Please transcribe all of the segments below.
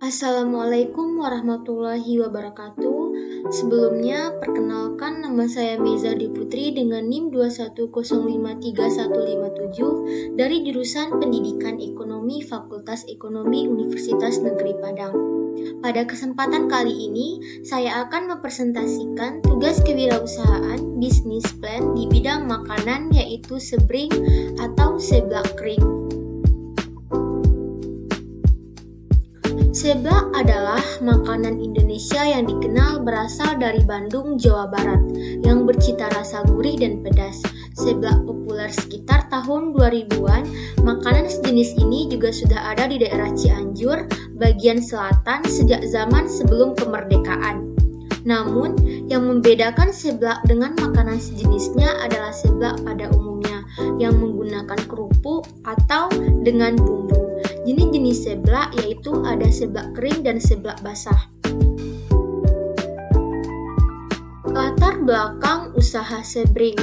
Assalamualaikum warahmatullahi wabarakatuh. Sebelumnya, perkenalkan nama saya Mezardi Putri dengan NIM 210531157 dari jurusan Pendidikan Ekonomi Fakultas Ekonomi Universitas Negeri Padang. Pada kesempatan kali ini, saya akan mempresentasikan tugas kewirausahaan bisnis plan di bidang makanan yaitu sebring atau seblak kering. Seblak adalah makanan Indonesia yang dikenal berasal dari Bandung, Jawa Barat, yang bercita rasa gurih dan pedas. Seblak populer sekitar tahun 2000-an. Makanan sejenis ini juga sudah ada di daerah Cianjur, bagian selatan sejak zaman sebelum kemerdekaan. Namun, yang membedakan seblak dengan makanan sejenisnya adalah seblak pada umumnya, yang menggunakan kerupuk atau dengan bumbu. Jenis-jenis seblak yaitu ada seblak kering dan seblak basah. Latar belakang usaha sebring.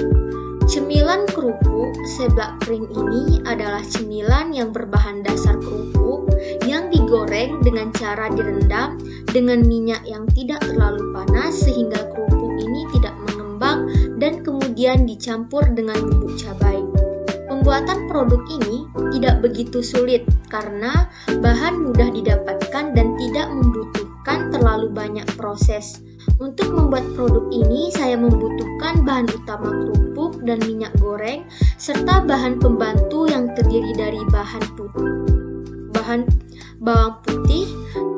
Cemilan kerupuk seblak kering ini adalah cemilan yang berbahan dasar kerupuk yang digoreng dengan cara direndam dengan minyak yang tidak terlalu panas sehingga kerupuk ini tidak mengembang dan kemudian dicampur dengan bubuk cabai. Pembuatan produk ini tidak begitu sulit karena bahan mudah didapatkan dan tidak membutuhkan terlalu banyak proses. Untuk membuat produk ini saya membutuhkan bahan utama kerupuk dan minyak goreng serta bahan pembantu yang terdiri dari bahan bawang putih,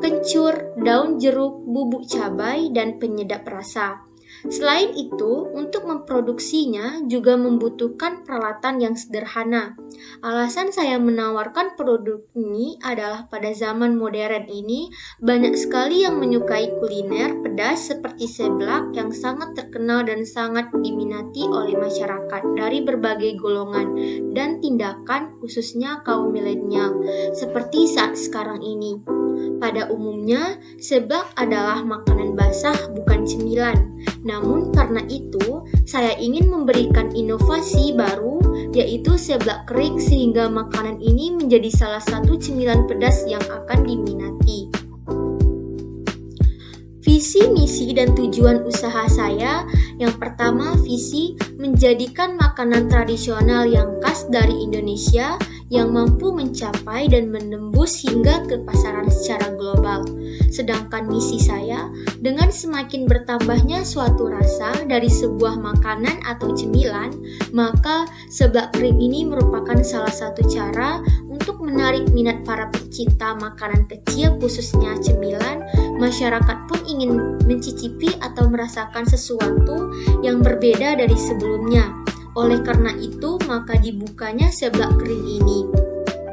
kencur, daun jeruk, bubuk cabai, dan penyedap rasa. Selain itu, untuk memproduksinya juga membutuhkan peralatan yang sederhana. Alasan saya menawarkan produk ini adalah pada zaman modern ini banyak sekali yang menyukai kuliner pedas seperti seblak yang sangat terkenal dan sangat diminati oleh masyarakat dari berbagai golongan dan tindakan khususnya kaum milenial seperti saat sekarang ini. Pada umumnya, seblak adalah makanan basah bukan cemilan. Namun karena itu, saya ingin memberikan inovasi baru yaitu seblak kering sehingga makanan ini menjadi salah satu cemilan pedas yang akan diminati. Visi, misi, dan tujuan usaha saya. Yang pertama, visi menjadikan makanan tradisional yang khas dari Indonesia yang mampu mencapai dan menembus hingga ke pasaran secara global. Sedangkan misi saya, dengan semakin bertambahnya suatu rasa dari sebuah makanan atau cemilan, maka seblak kering ini merupakan salah satu cara untuk menarik minat para pecinta makanan kecil khususnya cemilan. Masyarakat pun ingin mencicipi atau merasakan sesuatu yang berbeda dari sebelumnya. Oleh karena itu, maka dibukanya seblak kering ini.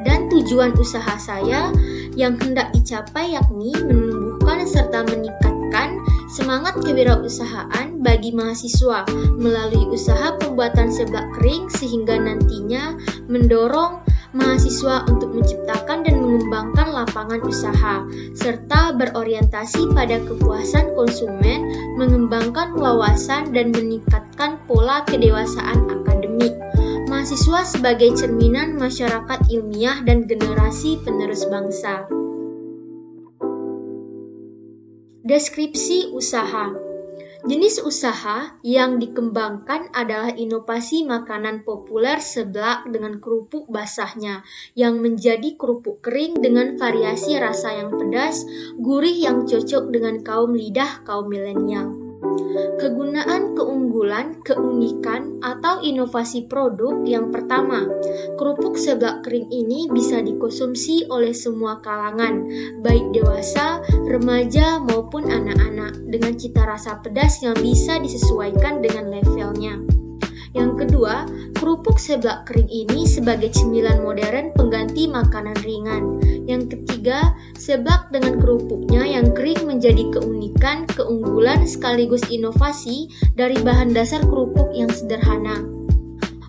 Dan tujuan usaha saya yang hendak dicapai yakni menumbuhkan serta meningkatkan semangat kewirausahaan bagi mahasiswa melalui usaha pembuatan seblak kering sehingga nantinya mendorong mahasiswa untuk menciptakan dan mengembangkan lapangan usaha serta berorientasi pada kepuasan konsumen, mengembangkan wawasan dan meningkatkan pola kedewasaan akademik. Mahasiswa sebagai cerminan masyarakat ilmiah dan generasi penerus bangsa. Deskripsi usaha. Jenis usaha yang dikembangkan adalah inovasi makanan populer seblak dengan kerupuk basahnya yang menjadi kerupuk kering dengan variasi rasa yang pedas, gurih yang cocok dengan kaum lidah kaum milenial. Kegunaan, keunggulan, keunikan, atau inovasi produk. Yang pertama, kerupuk seblak kering ini bisa dikonsumsi oleh semua kalangan, baik dewasa, remaja, maupun anak-anak, dengan cita rasa pedas yang bisa disesuaikan dengan levelnya. Yang kedua, kerupuk seblak kering ini sebagai cemilan modern pengganti makanan ringan. Yang ketiga, seblak dengan kerupuknya yang kering menjadi keunikan, keunggulan sekaligus inovasi dari bahan dasar kerupuk yang sederhana.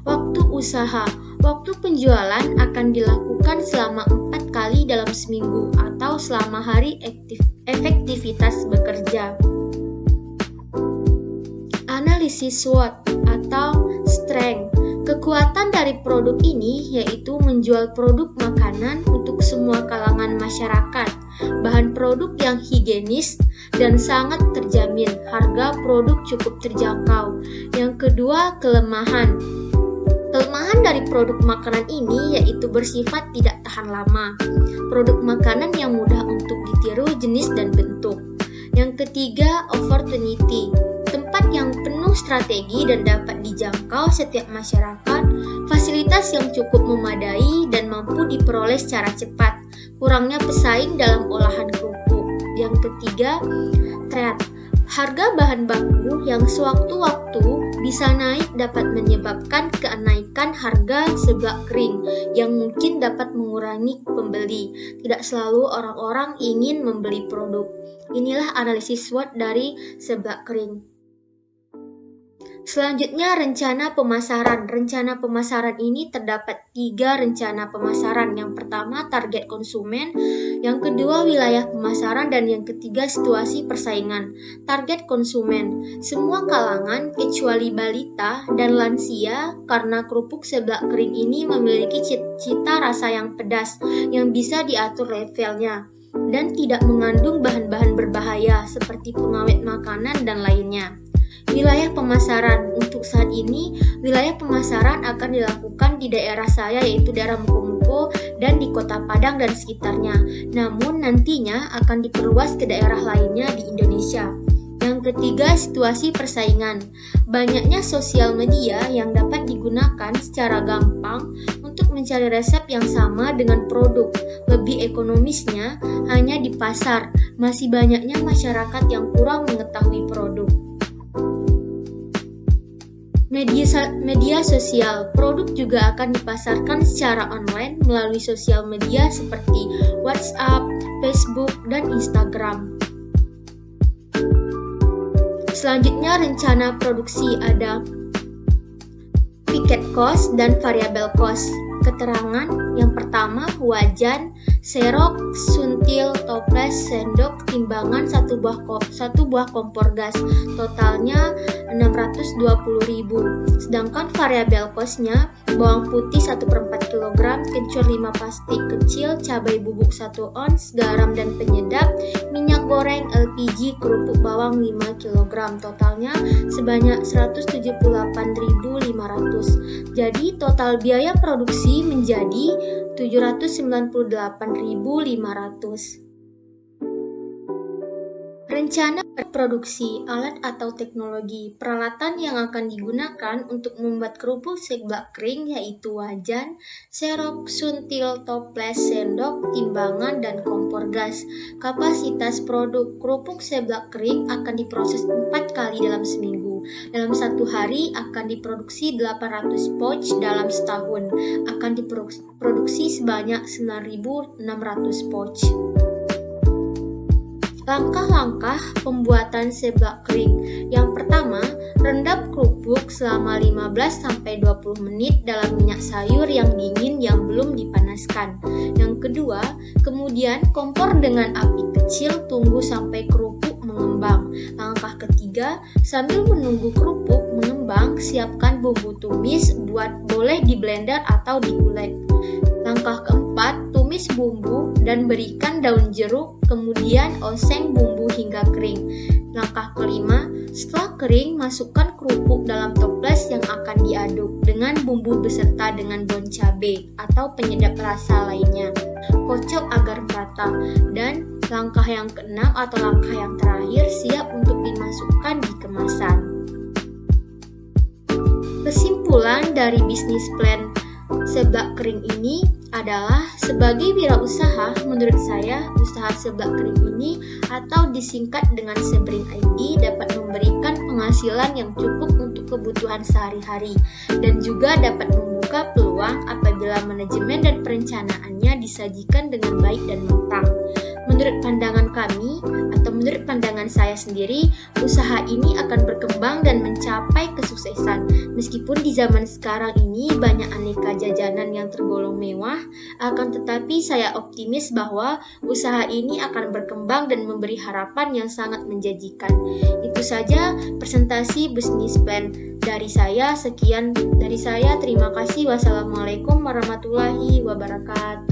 Waktu usaha. Waktu penjualan akan dilakukan selama 4 kali dalam seminggu atau selama hari efektivitas bekerja. Analisis SWOT atau strength, Kekuatan dari produk ini yaitu menjual produk makanan untuk semua kalangan masyarakat, bahan produk yang higienis dan sangat terjamin, harga produk cukup terjangkau. Yang kedua, kelemahan. Kelemahan dari produk makanan ini yaitu bersifat tidak tahan lama. Produk makanan yang mudah untuk ditiru jenis dan bentuk. Yang ketiga, opportunity. Tempat yang penuh strategi dan dapat dijangkau setiap masyarakat, fasilitas yang cukup memadai dan mampu diperoleh secara cepat, kurangnya pesaing dalam olahan kerupuk. Yang ketiga, trade. Harga bahan baku yang sewaktu-waktu bisa naik dapat menyebabkan kenaikan harga seblak kering yang mungkin dapat mengurangi pembeli. Tidak selalu orang-orang ingin membeli produk. Inilah analisis SWOT dari seblak kering. Selanjutnya, rencana pemasaran. Rencana pemasaran ini terdapat 3 rencana pemasaran. Yang pertama, target konsumen. Yang kedua, wilayah pemasaran. Dan yang ketiga, situasi persaingan. Target konsumen. Semua kalangan, kecuali balita dan lansia, karena kerupuk seblak kering ini memiliki cita rasa yang pedas, yang bisa diatur levelnya, dan tidak mengandung bahan-bahan berbahaya seperti pengawet makanan dan lainnya. Wilayah pemasaran. Untuk saat ini, wilayah pemasaran akan dilakukan di daerah saya, yaitu daerah Muko-Muko dan di Kota Padang dan sekitarnya. Namun nantinya akan diperluas ke daerah lainnya di Indonesia. Yang ketiga, situasi persaingan. Banyaknya sosial media yang dapat digunakan secara gampang untuk mencari resep yang sama dengan produk. Lebih ekonomisnya hanya di pasar. Masih banyaknya masyarakat yang kurang mengetahui produk. Media sosial. Produk juga akan dipasarkan secara online melalui sosial media seperti WhatsApp, Facebook, dan Instagram. Selanjutnya, rencana produksi ada picket cost dan variable cost. Keterangan yang pertama, wajan, serok, suntil, toples, sendok, timbangan 1 buah kompor gas, totalnya 620.000. Sedangkan variabel cost-nya, bawang putih 1/4 kg, kencur 5 plastik kecil, cabai bubuk 1 ons, garam dan penyedap, minyak goreng, LPG, kerupuk bawang 5 kg, totalnya sebanyak 178.500. Jadi total biaya produksi menjadi 798.500. Rencana produksi alat atau teknologi. Peralatan yang akan digunakan untuk membuat kerupuk seblak kering yaitu wajan, serok, suntil, toples, sendok, timbangan, dan kompor gas. Kapasitas produk kerupuk seblak kering akan diproses 4 kali dalam seminggu. Dalam 1 hari akan diproduksi 800 pouch, dalam setahun akan diproduksi sebanyak 9.600 pouch. Langkah-langkah pembuatan seblak kering. Yang pertama, rendam kerupuk selama 15-20 menit dalam minyak sayur yang dingin yang belum dipanaskan. Yang kedua, kemudian kompor dengan api kecil, tunggu sampai kerupuk mengembang. Langkah ketiga, sambil menunggu kerupuk mengembang, siapkan bumbu tumis, boleh di blender atau diulek. Langkah keempat, tumis bumbu dan berikan daun jeruk, kemudian oseng bumbu hingga kering. Langkah kelima, setelah kering, masukkan kerupuk dalam toples yang akan diaduk dengan bumbu beserta dengan daun cabai atau penyedap rasa lainnya. Kocok agar merata. Dan langkah yang keenam atau langkah yang terakhir, siap untuk dimasukkan di kemasan. Kesimpulan dari bisnis plan seblak kering ini adalah, sebagai wirausaha, menurut saya usaha seblak kering ini atau disingkat dengan Sebring ID dapat memberikan penghasilan yang cukup untuk kebutuhan sehari-hari dan juga dapat membuka peluang apabila manajemen dan perencanaannya disajikan dengan baik dan matang. Menurut pandangan kami atau menurut pandangan saya sendiri, usaha ini akan berkembang dan mencapai kesuksesan. Meskipun di zaman sekarang ini banyak aneka jajanan yang tergolong mewah, akan tetapi saya optimis bahwa usaha ini akan berkembang dan memberi harapan yang sangat menjanjikan. Itu saja presentasi bisnis plan Sekian dari saya. Terima kasih. Wassalamualaikum warahmatullahi wabarakatuh.